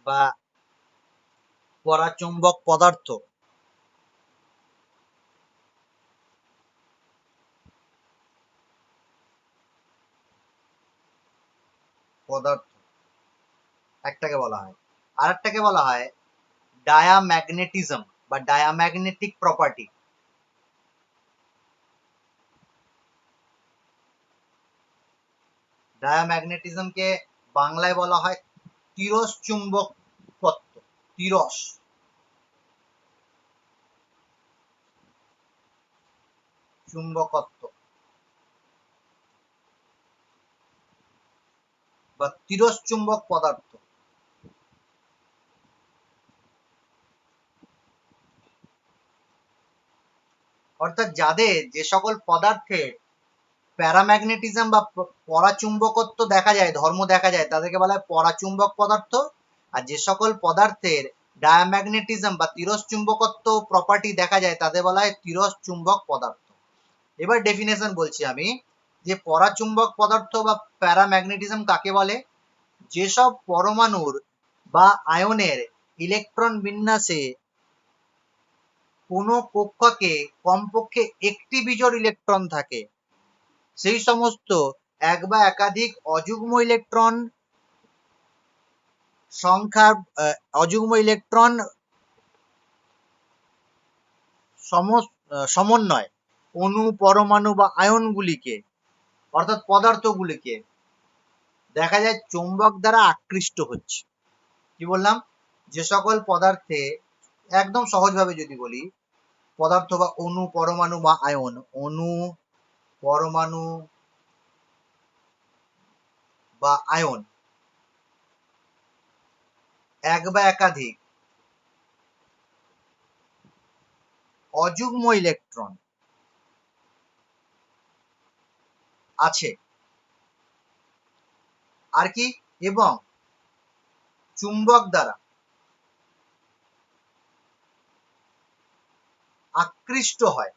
বা পরাচুম্বক পদার্থ। পদার্থ একটাকে বলা হয়, আর একটাকে বলা হয় ডায়াম্যাগনেটিজম বা ডায়াম্যাগনেটিক প্রপার্টি। ডায়াম্যাগনেটিজমকে বাংলায় বলা হয় তিরস চুম্বকত্ব। তিরস চুম্বকত্ব বা তিরস চুম্বক পদার্থ। অর্থাৎ যাদের যে সকল পদার্থের প্যারাম্যাগনেটিজম বা পরাচুম্বকত্ব দেখা যায়, ধর্ম দেখা যায়, তাদেরকে বলা হয় পরাচুম্বক পদার্থ। আর যে সকল পদার্থের ডায়াম্যাগনেটিজম বা তিরস চুম্বকত্ব প্রপার্টি দেখা যায় তাদের বলা হয় তিরস চুম্বক পদার্থ। এবার ডেফিনেশন বলছি আমি, যে পরাচুম্বক পদার্থ বা প্যারাম্যাগনেটিজম কাকে বলে? যেসব পরমাণুর বা আয়নের ইলেকট্রন বিন্যাসে কোনো কক্ষকে কমপক্ষে একটি বিজোড় ইলেকট্রন থাকে, সেই সমস্ত এক বা একাধিক অযুগ্ম ইলেকট্রন সংখ্যার অযুগ্ম ইলেকট্রন সমন্বয় অণু, পরমাণু বা আয়নগুলিকে, অর্থাৎ পদার্থগুলিকে দেখা যায় চৌম্বক দ্বারা আকৃষ্ট হচ্ছে। কি বললাম? যে সকল পদার্থে, একদম সহজভাবে যদি বলি, পদার্থ বা অণু, পরমাণু বা আয়ন, অণু, পরমাণু বা আয়ন এক বা একাধিক অযুগ্ম ইলেকট্রন আছে, আর কি, এবং চুম্বক দ্বারা আকৃষ্ট হয়।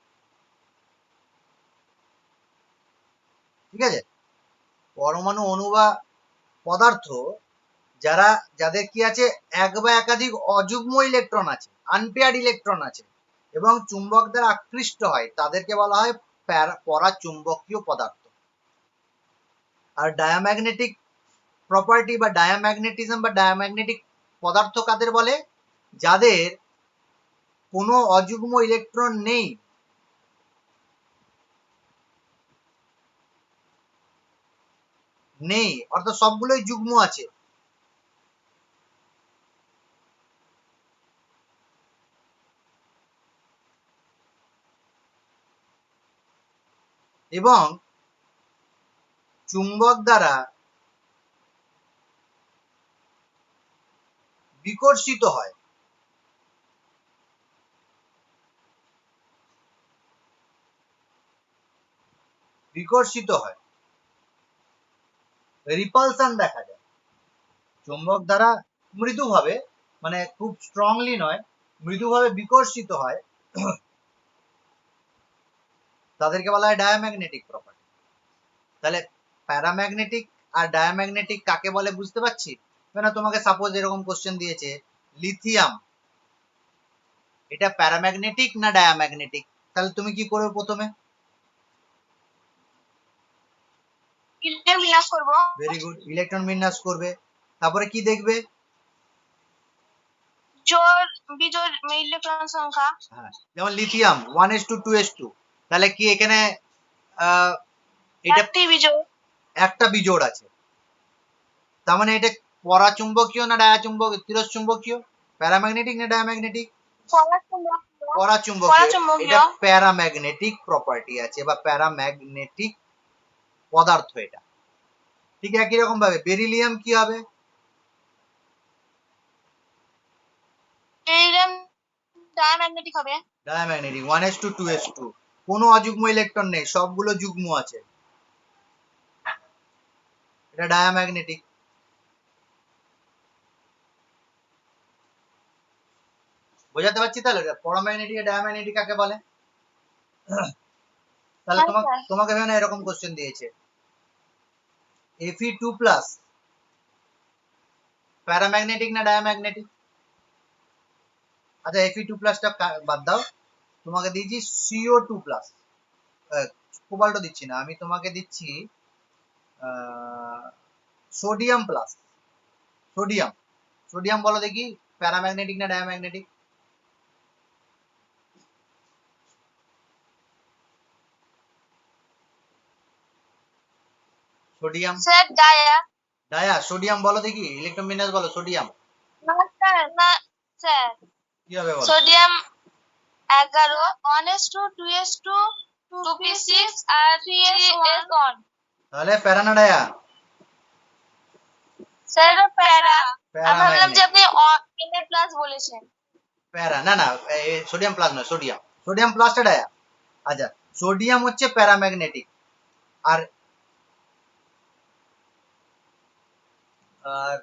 ঠিক আছে? পরমাণু, অণু বা পদার্থ যাদের কি আছে, এক বা একাধিক অযুগ্ম ইলেকট্রন আছে, আনপেয়ার্ড ইলেকট্রন আছে, এবং চুম্বক দ্বারা আকৃষ্ট হয়, তাদেরকে বলা হয় পরাচুম্বকীয় পদার্থ। আর ডায়াম্যাগনেটিক প্রপার্টি বা ডায়াম্যাগনেটিজম বা ডায়াম্যাগনেটিক পদার্থ কাদের বলে? যাদের কোনো অযুগ্ম ইলেকট্রন নেই, অর্থাৎ সবগুলোই যুগ্ম আছে, এবং চুম্বক দ্বারা বিকর্ষিত হয়। রিপালশন দেখা যায় চুম্বক দ্বারা মৃদুভাবে, মানে খুব স্ট্রংলি নয়, মৃদুভাবে বিকর্ষিত হয়, তাদেরকে বলা হয় ডায়াম্যাগনেটিক প্রপার্টি। তাহলে প্যারাম্যাগনেটিক আর ডায়াম্যাগনেটিক কাকে বলে বুঝতে পারছি? মানে তোমাকে সাপোজ এরকম কোশ্চেন দিয়েছে, লিথিয়াম এটা প্যারাম্যাগনেটিক না ডায়াম্যাগনেটিক, তাহলে তুমি কি করবে? প্রথমে ইলেকট্রন বিন্যাস করব। ভেরি গুড, ইলেকট্রন বিন্যাস করবে। তারপরে কি দেখবে? জোড় বিজোড় ইলেকট্রন সংখ্যা। হ্যাঁ, যেমন লিথিয়াম 1s2 2s2, তাহলে কি এখানে এটা একটা বিজোড় আছে, তার মানে এটা পরাচুম্বকীয় না ডায়াচুম্বকীয়, তিরস্চুম্বকীয়? প্যারাম্যাগনেটিক না ডায়াম্যাগনেটিক? পরাচুম্বকীয়। এটা প্যারাম্যাগনেটিক প্রপার্টি আছে বা প্যারাম্যাগনেটিক পদার্থ এটা। ঠিক একই রকম ভাবে বেরিলিয়াম কি হবে? ডায়াম্যাগনেটিক হবে। ডায়াম্যাগনেটিক 1s2 2s2, কোনো অযুগ্ম ইলেকট্রন নেই, সবগুলো যুগ্ম আছে, এটা ডায়াম্যাগনেটিক। বোঝাতে পারছি তাহলে প্যারাম্যাগনেটিক আর ডায়াম্যাগনেটিক কাকে বলে? তাহলে হ্যাঁ তোমাকে স্যার। তোমাকে না এরকম কোশ্চেন দিয়েছে, Fe2 প্লাস প্যারাম্যাগনেটিক না ডায়াম্যাগনেটিক? আচ্ছা Fe2 প্লাসটা বাদ দাও, তোমাকে দিয়েছি CO2 প্লাস, কোবাল্ট দিচ্ছি না, আমি তোমাকে দিচ্ছি সোডিয়াম প্লাস। সোডিয়াম, সোডিয়াম বলো দেখি প্যারাম্যাগনেটিক না diamagnetic? Sodium. Sir dia. Dia, sodium বলো দেখি, ইলেকট্রন বিন্যাস বলো সোডিয়াম। না স্যার, না স্যার, কি হবে বলো? সোডিয়াম 11, 1s2 2s2 2p6 আর 3s1। তাহলে প্যারা না ডায়া? স্যার এটা প্যারা। আমি ভাবলাম যে প্যারাম্যাগনেটিক। আপনি Na প্লাস বলেছেন। প্যারা না না, সোডিয়াম প্লাস নয়, সোডিয়াম, সোডিয়াম প্লাসটা ডায়া। আচ্ছা, সোডিয়াম হচ্ছে প্যারাম্যাগনেটিক, আর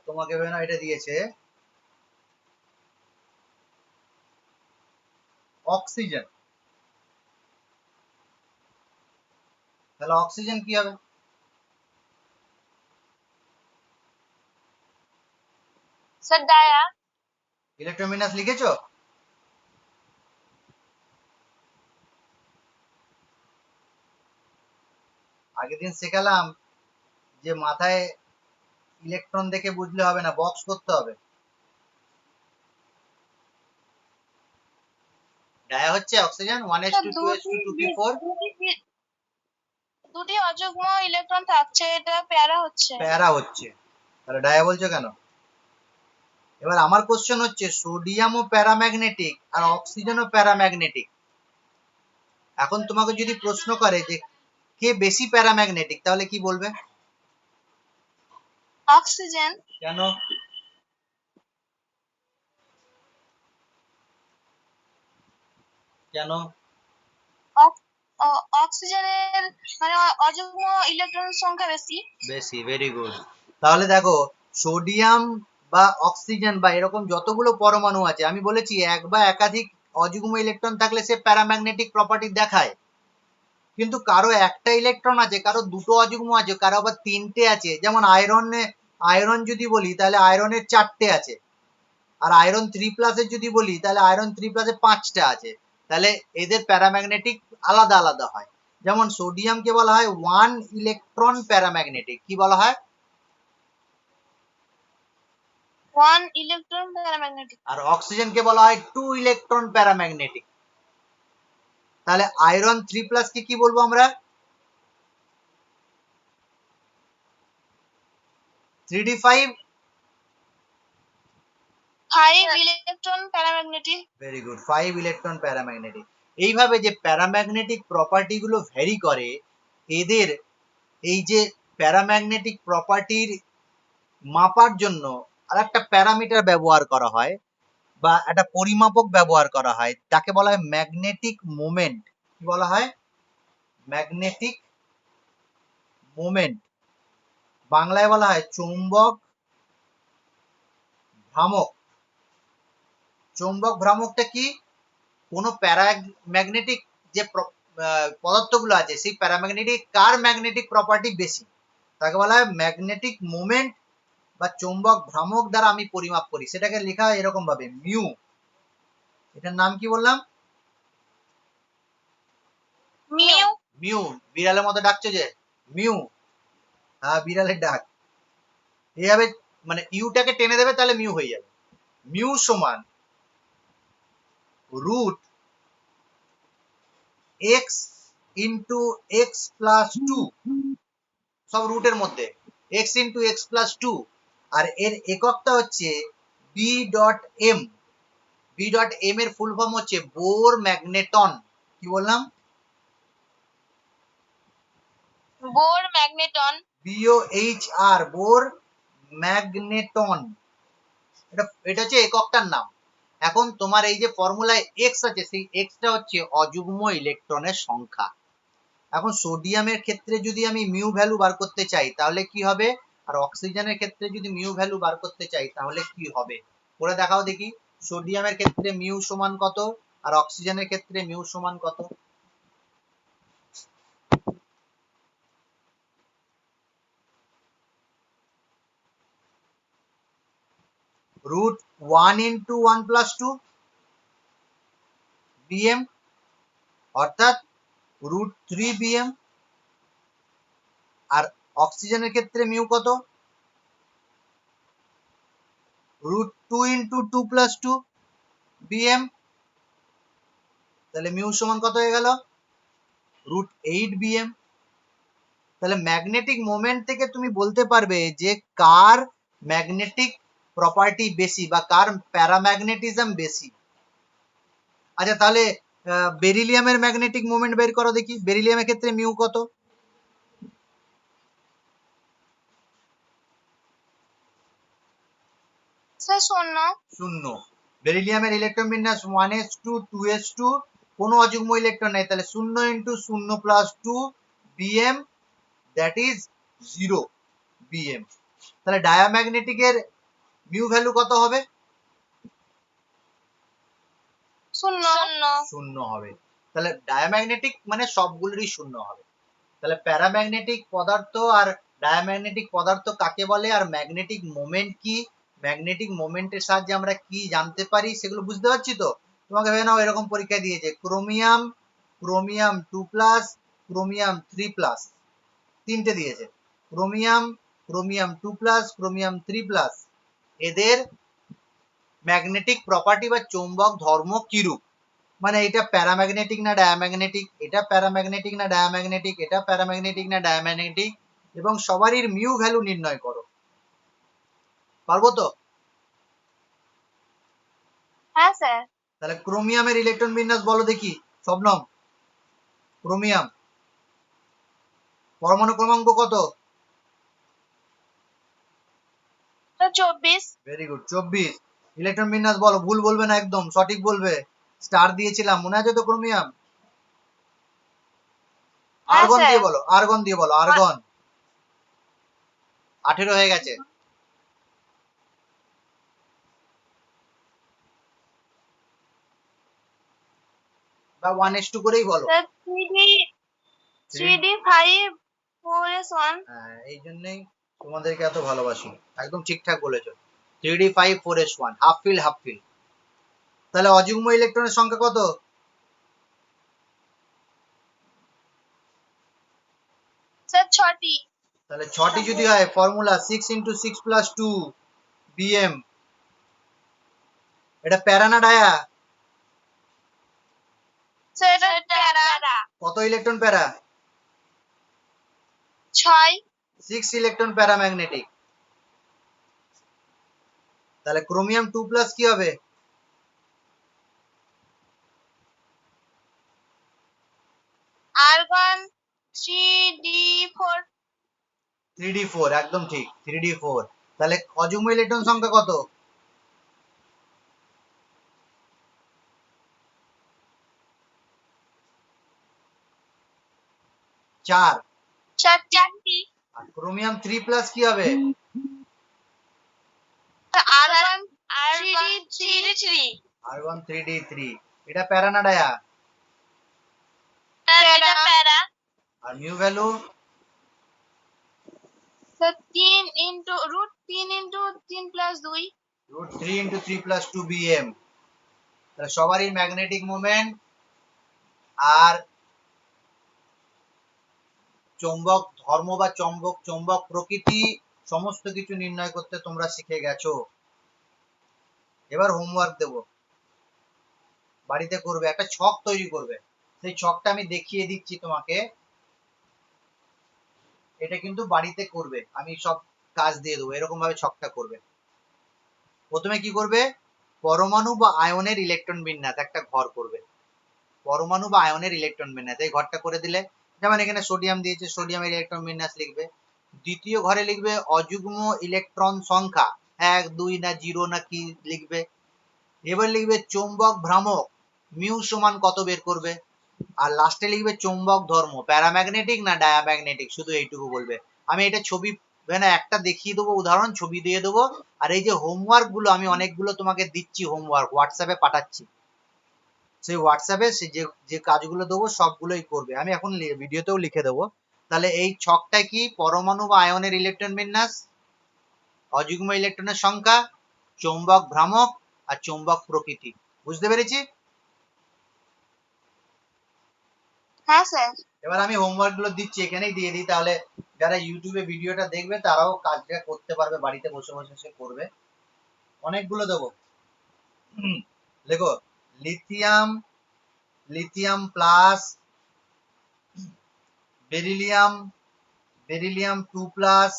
তোমাকে না এটা দিয়েছে অক্সিজেন, তাহলে অক্সিজেন কি হবে? Sir dia. ইলেকট্রন বিন্যাস লিখেছো? আগের দিন শেখালাম যে মাথায় ইলেকট্রন দেখে বুঝলে হবে না, বক্স করতে হবে। ডায়া হচ্ছে অক্সিজেন, 1s2 2s2 2p4। দুটি অযুগ্ম ইলেকট্রন থাকছে, এটা প্যারা হচ্ছে। প্যারা হচ্ছে, তাহলে ডায়া বলছো কেন? এবার আমার কোশ্চেন হচ্ছে সোডিয়ামও প্যারাম্যাগনেটিক আর অক্সিজেনও প্যারাম্যাগনেটিক। এখন তোমাকে যদি প্রশ্ন করে যে কে বেশি প্যারাম্যাগনেটিক, তাহলে কি বলবে? অক্সিজেন। কেন? কেন? অক্সিজেনের মানে অযুগ্ম ইলেকট্রনের সংখ্যা বেশি। বেশি, ভেরি গুড। তাহলে দেখো, সোডিয়াম বা অক্সিজেন বা এরকম যতগুলো পরমাণু আছে, আমি বলেছি এক বা একাধিক অযুগ্ম ইলেকট্রন থাকলে সে প্যারাম্যাগনেটিক প্রপার্টি দেখায়, কিন্তু কারো একটা ইলেকট্রন আছে, কারো দুটো অযুগ্ম আছে, কারো আবার তিনটে আছে। যেমন আয়রন যদি বলি তাহলে আয়রনের 4টে আছে, আর আয়রন 3+ যদি বলি তাহলে আয়রন 3+এ 5টা আছে। তাহলে এদের প্যারাম্যাগনেটিক আলাদা আলাদা হয়। যেমন সোডিয়ামকে বলা হয় 1 ইলেকট্রন প্যারাম্যাগনেটিক, কি বলা হয়? 1 ইলেকট্রন প্যারাম্যাগনেটিক। আর অক্সিজেনকে বলা হয় 2 ইলেকট্রন প্যারাম্যাগনেটিক। তাহলে আয়রন 3+ কে কি বলবো আমরা? 3d5। 5 electron paramagnetic. Very good, 5 electron paramagnetic. এইভাবে যে প্যারাম্যাগনেটিক প্রপার্টি গুলো ভ্যারি করে, এদের এই যে প্যারাম্যাগনেটিক প্রপার্টির মাপার জন্য আর একটা প্যারামিটার ব্যবহার করা হয় বা একটা পরিমাপক ব্যবহার করা হয়, তাকে বলা হয় ম্যাগনেটিক মোমেন্ট। কি বলা হয়? Magnetic moment. বাংলায় বলা হয় চৌম্বক ভ্রামক। চৌম্বক ভ্রামকটা কি? কোনো প্যারাম্যাগনেটিক যে পদার্থগুলো আছে, সেই প্যারাম্যাগনেটিক কার ম্যাগনেটিক প্রপার্টি বেশি, তাকে বলা হয় ম্যাগনেটিক মোমেন্ট বা চৌম্বক ভ্রামক দ্বারা আমি পরিমাপ করি। সেটাকে লেখা হয় এরকম ভাবে মিউ। এটার নাম কি বললাম? মিউ। মিউ। বিড়ালের মতো ডাকছো যে, মিউ। হ্যাঁ, বিড়ালের ডাক। এইভাবে মানে ইউটাকে টেনে দেবে, তাহলে মিউ হয়ে যাবে। মিউ সমান root x into x plus 2, সব রুটের মধ্যে এক্স ইন্টু এক্স প্লাস 2, আর এর এককটা হচ্ছে B dot M. B dot M এর ফুল ফর্ম হচ্ছে বোর ম্যাগনেটন। কি বললাম? Bohr magneton. BOHR, Bohr magneton. এটা এটা হচ্ছে এককটার নাম। এখন তোমার এই যে ফর্মুলায় এক্স আছে, সেই এক্সটা হচ্ছে অযুগ্ম ইলেকট্রনের সংখ্যা। এখন সোডিয়ামের ক্ষেত্রে যদি আমি মিউ ভ্যালু বার করতে চাই তাহলে কি হবে, আর অক্সিজেনের ক্ষেত্রে যদি মিউ ভ্যালু বার করতে চাই তাহলে কি হবে, করে দেখাও দেখি। সোডিয়ামের ক্ষেত্রে মিউ সমান কত, আর অক্সিজেনের ক্ষেত্রে মিউ সমান কত? রুট 1 ইন্টু 1+2 বিএম, অর্থাৎ রুট 3 বিএম। আর অক্সিজেনের ক্ষেত্রে মিউ কত, রুট 2 ইন্টু 2+2 বিএম। তাহলে মিউ সমান কত হয়ে গেল, রুট 8 বিএম। তাহলে ম্যাগনেটিক মোমেন্ট থেকে তুমি বলতে পারবে যে কার ম্যাগনেটিক প্রপার্টি বেশি বা কার প্যারাম্যাগনেটিজম বেশি। আচ্ছা তাহলে বেরিলিয়ামের ম্যাগনেটিক মোমেন্ট বের করো দেখি, বেরিলিয়ামের ক্ষেত্রে মিউ কত? স্যার 0। 0। বেরিলিয়ামের ইলেকট্রন বিন্যাস 1s2 2s2, কোনো অযুগ্ম ইলেকট্রন নাই, তাহলে 0 into 0 plus 2 BM, that is 0 BM. তাহলে ডায়াম্যাগনেটিকের মিউ ভ্যালু কত হবে? 0। 0 হবে। তাহলে ডায়াম্যাগনেটিক মানে সবগুলোরই 0 হবে। তাহলে প্যারাম্যাগনেটিক পদার্থ আর ডায়াম্যাগনেটিক পদার্থ কাকে বলে, আর ম্যাগনেটিক মোমেন্ট কি, ম্যাগনেটিক মোমেন্টের সাহায্যে আমরা কি জানতে পারি, সেগুলো বুঝতে পারছি তো? তোমাকে ভেবে নাও এরকম পরীক্ষা দিয়েছে ক্রোমিয়াম, ক্রোমিয়াম 2+, ক্রোমিয়াম 3+, তিনটে দিয়েছে। ক্রোমিয়াম, ক্রোমিয়াম 2+, ক্রোমিয়াম 3+, এদের ম্যাগনেটিক প্রপার্টি বা চৌম্বক ধর্ম কিরূপ, মানে এটা প্যারাম্যাগনেটিক না ডায়াম্যাগনেটিক, এটা প্যারাম্যাগনেটিক না ডায়াম্যাগনেটিক, এটা প্যারাম্যাগনেটিক না ডায়াম্যাগনেটিক, এবং সবারই মিউ ভ্যালু নির্ণয় করো। পারবো তো? হ্যাঁ স্যার। তাহলে ক্রোমিয়ামের ইলেকট্রন বিন্যাস বলো দেখি শবনম। ক্রোমিয়াম পরমাণু ক্রমাঙ্ক কত? 24। Very good, 24। ইলেকট্রন বিন্যাস বলো, ভুল বলবে না, একদম সঠিক বলবে। স্টার দিয়েছিলাম মনে আছে তো ক্রোমিয়াম? হ্যাঁ আর্গন স্যার। দিয়ে বলো, আর্গন দিয়ে বলো, আর্গন। 18 হয়ে গেছে। বা 1s2 করেই বলো। Sir 3d 5 4s1। হ্যাঁ, এই জন্যই তোমাদেরকে এত ভালোবাসি, একদম ঠিকঠাক বলেছো। 3d5 4s1, half feel half feel. তাহলে অযুগ্ম ইলেকট্রনের সংখ্যা কত? স্যার 6টি। তাহলে 6টি যদি হয়, ফর্মুলা 6 ইন্টু 6 প্লাস 2 বিএম। এটা প্যারা না ডায়া? স্যার এটা প্যারা। কত ইলেকট্রন প্যারা? 6। 6 ইলেকট্রন প্যারাম্যাগনেটিক। তাহলে ক্রোমিয়াম 2+ কি হবে? Argon 3d4। 3d4, একদম ঠিক, 3d4। তাহলে অযুগ্ম ইলেকট্রন সংখ্যা কত? চার। 4টি। আর ক্রোমিয়াম 3+ কি হবে? Argon 3d3। Argon 3d3। এটা প্যারা না ডায়া? এটা প্যারা। আর mu value? Sir 3 into root 3 into 3 plus 2। Root 3 into 3 plus 2 BM. তাহলে সবারই ম্যাগনেটিক মোমেন্ট আর চৌম্বক ধর্ম বা চৌম্বক প্রকৃতি সমস্ত কিছু নির্ণয় করতে তোমরা শিখে গেছো। এবার হোমওয়ার্ক দেব, বাড়িতে করবে, একটা ছক তৈরি করবে। সেই ছকটা আমি দেখিয়ে দিচ্ছি তোমাকে, এটা কিন্তু বাড়িতে করবে, আমি সব কাজ দিয়ে দেবো, এরকম ভাবে ছকটা করবে। প্রথমে কি করবে, পরমাণু বা আয়নের ইলেকট্রন বিন্যাস একটা ঘর করবে, পরমাণু বা আয়নের ইলেকট্রন বিন্যাস, এই ঘরটা করে দিলে, যেমন এখানে সোডিয়াম দিয়েছে, সোডিয়ামের ইলেকট্রন বিন্যাস লিখবে। দ্বিতীয় ঘরে লিখবে অযুগ্ম ইলেকট্রন সংখ্যা, 1 2 না 0 না কি লিখবে। এবার লিখবে চৌম্বক ভ্রামক মিউ সমান কত বের করবে, আর লাস্টে লিখবে চৌম্বক ধর্ম প্যারাম্যাগনেটিক না ডায়াম্যাগনেটিক, শুধু এইটুকু বলবে। আমি এটা ছবি একটা দেখিয়ে দেবো, উদাহরণ ছবি দিয়ে দেবো। আর এই যে হোমওয়ার্ক গুলো আমি অনেকগুলো তোমাকে দিচ্ছি, হোমওয়ার্ক হোয়াটসঅ্যাপে পাঠাচ্ছি, সেই হোয়াটসঅ্যাপে যে যে কাজগুলো দেবো সবগুলোই করবে, আমি এখন ভিডিওতেও লিখে দেবো। তাহলে এই ছকটা কি, পরমাণু বা আয়নের ইলেকট্রন বিন্যাস, অযুগ্ম ইলেকট্রনের সংখ্যা, চৌম্বক ভ্রামক আর চৌম্বক প্রকৃতি। বুঝতে পেরেছি? হ্যাঁ স্যার। এবার আমি হোমওয়ার্ক গুলো দিচ্ছি, এখানেই দিয়ে দিই, তাহলে যারা ইউটিউবে ভিডিওটা দেখবে তারাও কাজটা করতে পারবে, বাড়িতে বসে বসে সে করবে। অনেকগুলো দেবো। দেখো, lithium, lithium plus, beryllium, beryllium 2 plus,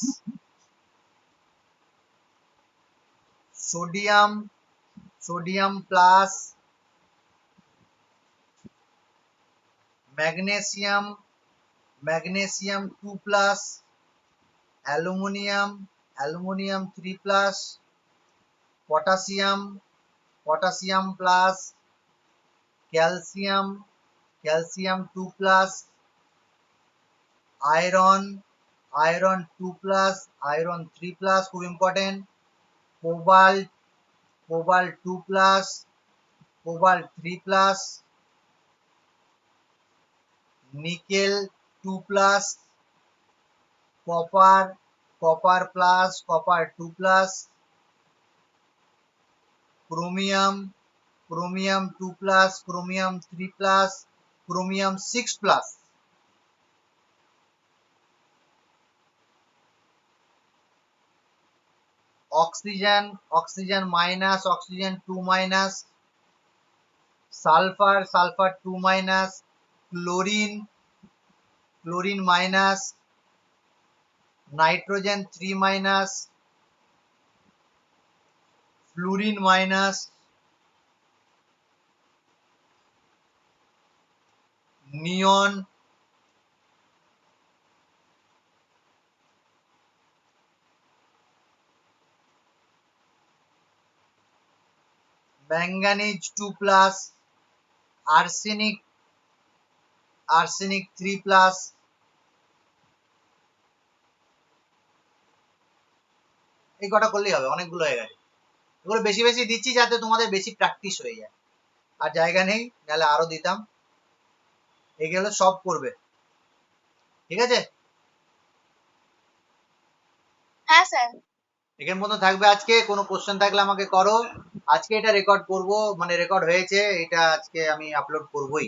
sodium, sodium plus, magnesium, magnesium 2 plus, aluminium, aluminium 3 plus, potassium, potassium plus, calcium, calcium 2 plus, iron, iron 2 plus, iron 3 plus, খুব important, cobalt, cobalt 2 plus, cobalt 3 plus, nickel 2 plus, copper, copper plus, copper 2 plus, chromium, chromium 2 plus, chromium 3 plus, chromium 6 plus. Oxygen, oxygen minus, oxygen 2 minus, sulphur, sulphur 2 minus, chlorine, chlorine minus, nitrogen 3 minus, fluorine minus, neon, manganese 2 plus, arsenic, arsenic 3 plus. এই কটা করলেই হবে, অনেকগুলো হয়ে গেছে। এগুলো বেশি বেশি দিচ্ছি যাতে তোমাদের বেশি প্র্যাকটিস হয়ে যায়, আর জায়গা নেই, নাহলে আরো দিতাম। এগুলো সব করবে, ঠিক আছে? হ্যাঁ স্যার। এখান পর্যন্ত থাকবে আজকে, কোনো কোশ্চেন থাকলে আমাকে করো। আজকে এটা রেকর্ড করব, মানে রেকর্ড হয়েছে, এটা আজকে আমি আপলোড করবই।